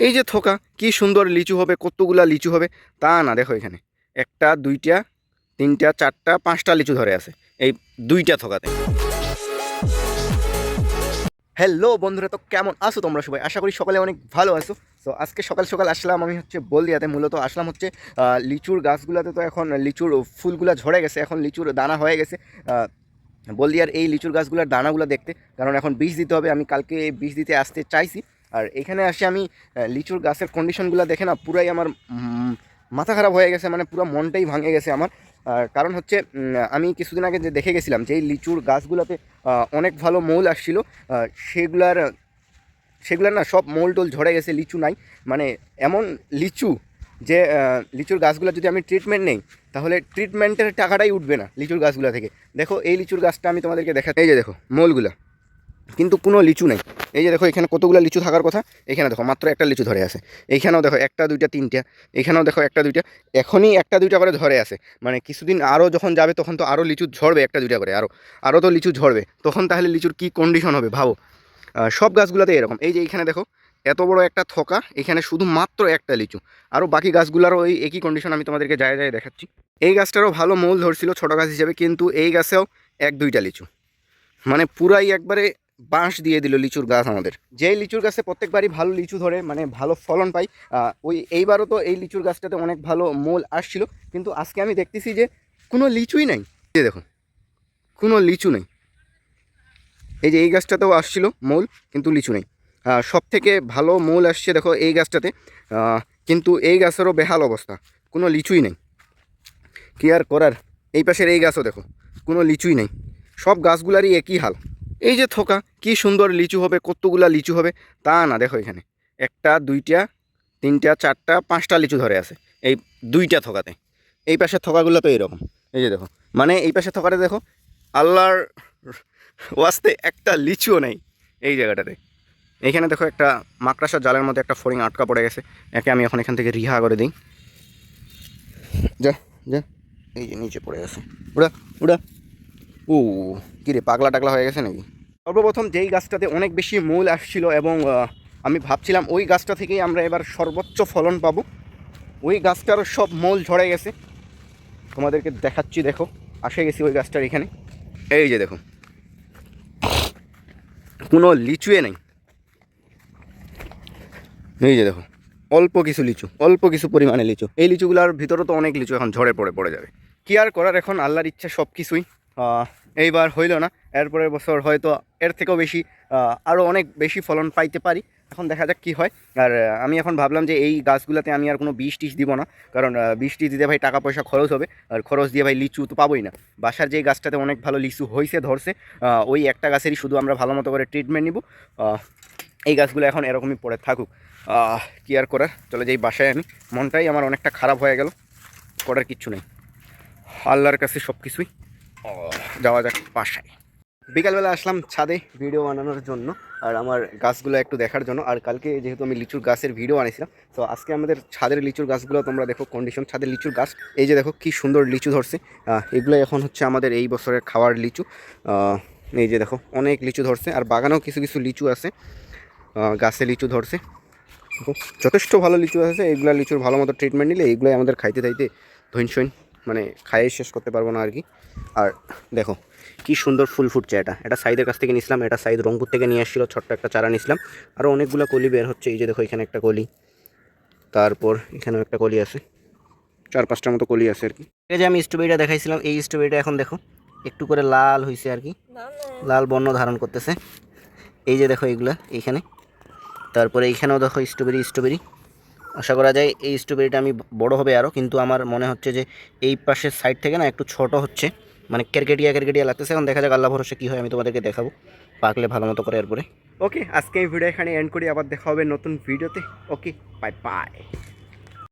এই যে থোকা কি সুন্দর লিচু হবে, কতগুলা লিচু হবে তা না। দেখো এখানে একটা দুইটা তিনটা চারটা পাঁচটা লিচু ধরে আছে এই দুইটা থোকাতে। হ্যালো বন্ধুরা, তো কেমন আছো তোমরা সবাই? আশা করি সকালে অনেক ভালো আছো। তো আজকে সকাল সকাল আসলাম আমি হচ্ছে বলদিয়াতে, মূলত আসলাম হচ্ছে লিচুর গাছগুলোতে। তো এখন লিচুর ফুলগুলো ঝরে গেছে, এখন লিচুর দানা হয়ে গেছে। বলদিয়ার এই লিচুর গাছগুলোর দানাগুলো দেখতে, কারণ এখন বীজ দিতে হবে। আমি কালকে বীজ দিতে আসতে চাইছি। আর এখানে আসে আমি লিচুর গাছের কন্ডিশনগুলো দেখে না পুরাই আমার মাথা খারাপ হয়ে গেছে, মানে পুরো মনটাই ভাঙে গেছে আমার। কারণ হচ্ছে আমি কিছুদিন আগে যে দেখে গেছিলাম যে এই লিচুর গাছগুলোতে অনেক ভালো মৌল আসছিল, সেগুলার সেগুলার না সব মৌল টোল ঝরে গেছে, লিচু নাই। মানে এমন লিচু যে লিচুর গাছগুলো যদি আমি ট্রিটমেন্ট নেই তাহলে ট্রিটমেন্টের টাকাটাই উঠবে না লিচুর গাছগুলো থেকে। দেখো এই লিচুর গাছটা আমি তোমাদেরকে দেখাতে, এই যে দেখো মৌলগুলা, কিন্তু কোনো লিচু নেই। এই যে দেখো এখানে কতগুলো লিচু থাকার কথা, এখানে দেখো মাত্র একটা লিচু ধরে আছে। এইখানেও দেখো একটা দুইটা তিনটা, এখানেও দেখো একটা দুইটা, এখনই একটা দুইটা করে ধরে আছে। মানে কিছুদিন আরও যখন যাবে তখন তো আরও লিচু ঝরবে, একটা দুইটা করে আরও আরও তো লিচু ঝরবে, তখন তাহলে লিচুর কী কন্ডিশন হবে ভাবো। সব গাছগুলোতে এরকম। এই যে এইখানে দেখো এত বড় একটা থোকা, এখানে শুধুমাত্র একটা লিচু। আরও বাকি গাছগুলোরও ওই একই কন্ডিশন, আমি তোমাদেরকে যায় যায় দেখাচ্ছি। এই গাছটারও ভালো মূল ধরছিল ছোটো গাছ হিসেবে, কিন্তু এই গাছেও এক দুইটা লিচু, মানে পুরাই একবারে বাঁশ দিয়ে দিল লিচুর গাছ আমাদের। যেই লিচুর গাছে প্রত্যেকবারই ভালো লিচু ধরে, মানে ভালো ফলন পাই, ওই এইবারও তো এই লিচুর গাছটাতে অনেক ভালো মূল আসছিল, কিন্তু আজকে আমি দেখতেছি যে কোনো লিচুই নাই। এই দেখো কোনো লিচু নেই। এই যে এই গাছটাতেও আসছিল মূল, কিন্তু লিচু নেই। সব থেকে ভালো মূল আসছে দেখো এই গাছটাতে, কিন্তু এই গাছেরও বেহাল অবস্থা, কোনো লিচুই নেই। কি আর করার। এই পাশের এই গাছও দেখো কোনো লিচুই নেই, সব গাছগুলারই একই হাল। এই যে থোকা কি সুন্দর লিচু হবে, কতগুলা লিচু হবে তা না। দেখো এখানে একটা দুইটা তিনটা চারটা পাঁচটা লিচু ধরে আছে এই দুইটা থোকাতে। এই পাশের থোকাগুলো তো এরকম। এই যে দেখো, মানে এই পাশের থোকাটা দেখো, আল্লাহর ওয়াস্তে একটা লিচুও নেই এই জায়গাটাতে। এইখানে দেখো একটা মাকড়াসার জালের মধ্যে একটা ফড়িং আটকা পড়ে গেছে, একে আমি এখন এখান থেকে রিহা করে দিই। যা যা, এই যে নিচে পড়ে গেছে, উড়া উড়া। ও কিরে পাগলা টাগলা হয়ে গেছে নাকি? সর্বপ্রথম যেই গাছটাতে অনেক বেশি মূল আসছিল এবং আমি ভাবছিলাম ওই গাছটা থেকেই আমরা এবার সর্বোচ্চ ফলন পাবো, ওই গাছটারও সব মূল ঝরে গেছে। তোমাদেরকে দেখাচ্ছি, দেখো আসে গেছি ওই গাছটার এখানে। এই যে দেখো কোনো লিচুয়ে নেই। এই যে দেখো অল্প কিছু লিচু, অল্প কিছু পরিমাণে লিচু। এই লিচুগুলোর ভিতরে তো অনেক লিচু এখন ঝরে পড়ে পড়ে যাবে। কি আর করার, এখন আল্লাহর ইচ্ছা সব কিছুই। এইবার হইল না, এরপরের বছর হয়তো এর থেকেও বেশি, আরও অনেক বেশি ফলন পাইতে পারি। এখন দেখা যাক কী হয়। আর আমি এখন ভাবলাম যে এই গাছগুলোতে আমি আর কোনো বিষ টিষ দিব না, কারণ বিষ টিষ দিতে ভাই টাকা পয়সা খরচ হবে, আর খরচ দিয়ে ভাই লিচু তো পাবোই না। বাসার যেই গাছটাতে অনেক ভালো লিচু হয়েছে ধরছে, ওই একটা গাছেরই শুধু আমরা ভালো মতো করে ট্রিটমেন্ট নিব। এই গাছগুলো এখন এরকমই পড়ে থাকুক, কি আর করার। চলে যাই বাসায় আমি, মনটাই আমার অনেকটা খারাপ হয়ে গেল, করার কিচ্ছু নেই, আল্লাহর কাছে সব কিছুই। যাওয়া যাক বাসায়। বিকালবেলা আসলাম ছাদে ভিডিও বানানোর জন্য, আর আমার গাছগুলো একটু দেখার জন্য। আর কালকে যেহেতু আমি লিচুর গাছের ভিডিও বানিয়েছিলাম, তো আজকে আমাদের ছাদের লিচুর গাছগুলো তোমরা দেখো কন্ডিশন। ছাদের লিচুর গাছ এই যে দেখো কি সুন্দর লিচু ধরছে, এগুলো এখন হচ্ছে আমাদের এই বছরের খাওয়ার লিচু। এই যে দেখো অনেক লিচু ধরছে, আর বাগানেও কিছু কিছু লিচু আছে, গাছে লিচু ধরছে, যথেষ্ট ভালো লিচু আছে। এইগুলো লিচুর ভালো মতো ট্রিটমেন্ট নিলে এইগুলোই আমাদের খাইতে খাইতে ধৈনসইন, মানে খাইয়ে শেষ করতে পারবো না আর কি। আর দেখো কি সুন্দর ফুল ফুটছে। এটা সাইদের কাছ থেকে নিয়েছিলাম, এটা সাইদ রংপুর থেকে নিয়ে আসছিলো, ছোট্ট একটা চারা নিয়েছিলাম। আরও অনেকগুলো কলি বের হচ্ছে, এই যে দেখো এখানে একটা কলি, তারপর এখানেও একটা কলি আছে, 4-5টার মতো কলি আছে আর কি। এই যে আমি স্ট্রবেরিটা দেখাইছিলাম, এই স্ট্রবেরিটা এখন দেখো একটু করে লাল হয়েছে আর কি, লাল বর্ণ ধারণ করতেছে। এই যে দেখো এইগুলা এইখানে, তারপরে এইখানেও দেখো স্ট্রবেরি। আশা করা যায় এই স্ট্রবেরিটা আমি বড় হবে আরও, কিন্তু আমার মনে হচ্ছে যে এই পাশের সাইড থেকে না একটু ছোট হচ্ছে, মানে কেরকেটিয়া লাগতেছে। এখন দেখা যাক আল্লাহ ভরসা কী হয়, আমি তোমাদেরকে দেখাবো পাকলে ভালো মতো করে। এরপরে ওকে, আজকে এই ভিডিও এখানে এন্ড করি, আবার দেখা হবে নতুন ভিডিওতে। ওকে, বাই বাই।